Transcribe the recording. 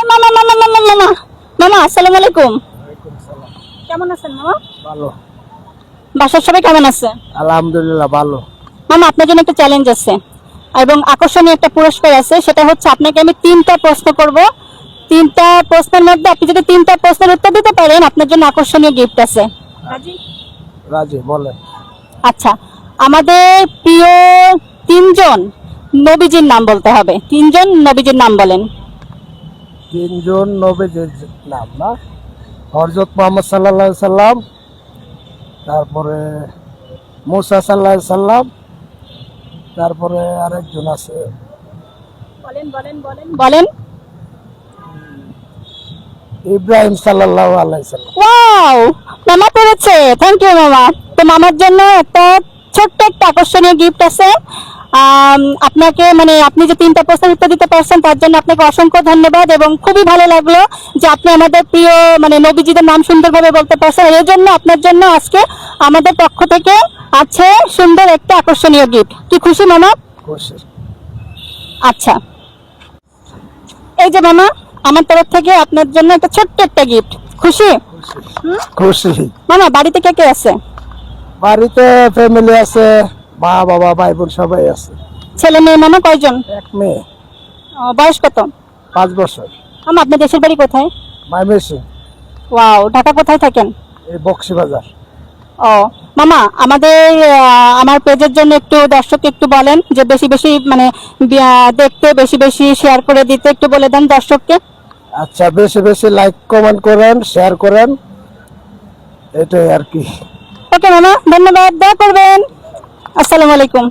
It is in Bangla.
মামা মামা মামা মামা মামা আসসালামু আলাইকুম। কেমন আছেন মামা? ভালো, বাসার সবাই কেমন আছে? আলহামদুলিল্লাহ ভালো। মামা আপনার জন্য একটা চ্যালেঞ্জ আছে এবং আকর্ষণীয় একটা পুরস্কার আছে, সেটা হচ্ছে আপনাকে আমি 3টা প্রশ্ন করব। 3টা প্রশ্নের মধ্যে আপনি যদি 3টা প্রশ্নের উত্তর দিতে পারেন আপনার জন্য আকর্ষণীয় গিফট আছে। রাজি? রাজি, বলেন। আচ্ছা, আমাদের প্রিয় 3জন নবীজির নাম বলতে হবে। 3জন নবীজির নাম বলেন। 3জন নবীর নাম না, হযরত মুহাম্মদ সাল্লাল্লাহু আলাইহি সাল্লাম, তারপরে মুসা সাল্লাল্লাহু আলাইহি সাল্লাম, তারপরে আরেকজন আছে বলেন বলেন বলেন বলেন। ইব্রাহিম সাল্লাল্লাহু আলাইহি সাল্লাম। ওয়াও, মামা পেরেছে। থ্যাংক ইউ মামা। তো মামার জন্য একটা ছোট্ট একটা আকর্ষণীয় গিফট আছে। আপনাকে মানে আপনি যে 3টা প্রশ্নের উত্তর দিতে পারছেন তার জন্য আপনাকে অসংখ্য ধন্যবাদ এবং খুবই ভালো লাগলো যে আপনি আমাদের প্রিয় মানে নবীজিদের নাম সুন্দরভাবে বলতে পারছেন। এর জন্য আপনার জন্য আজকে আমাদের পক্ষ থেকে আছে সুন্দর একটা আকর্ষণীয় গিফট। কি খুশি মামা? খুশি। আচ্ছা, এই যে মামা আমার তরফ থেকে আপনার জন্য একটা ছোট্ট একটা গিফট। খুশি? খুশি। মামা বাড়িতে কে কে আছে? বাড়িতে ফ্যামিলি আছে, মা বাবা ভাই বোন সবাই আছে। ছেলে মেয়ে মামা কয়জন? এক মেয়ে, বয়স কত? 5 বছর। মামা আপনার দেশের বাড়ি কোথায়? মাইমেসি, ওয়াও, ঢাকা কোথায় থাকেন? এই বক্সিবাজার। ও মামা, আমাদের আমার পেজের জন্য একটু দর্শককে একটু বলেন যে বেশি বেশি মানে দেখতে, বেশি বেশি শেয়ার করে দিতে একটু বলে দেন দর্শককে। আচ্ছা, বেশি বেশি লাইক কমেন্ট করেন, শেয়ার করেন, এটাই আর কি। ওকে মামা, ধন্যবাদ, দোয়া করবেন। আসসালামু আলাইকুম।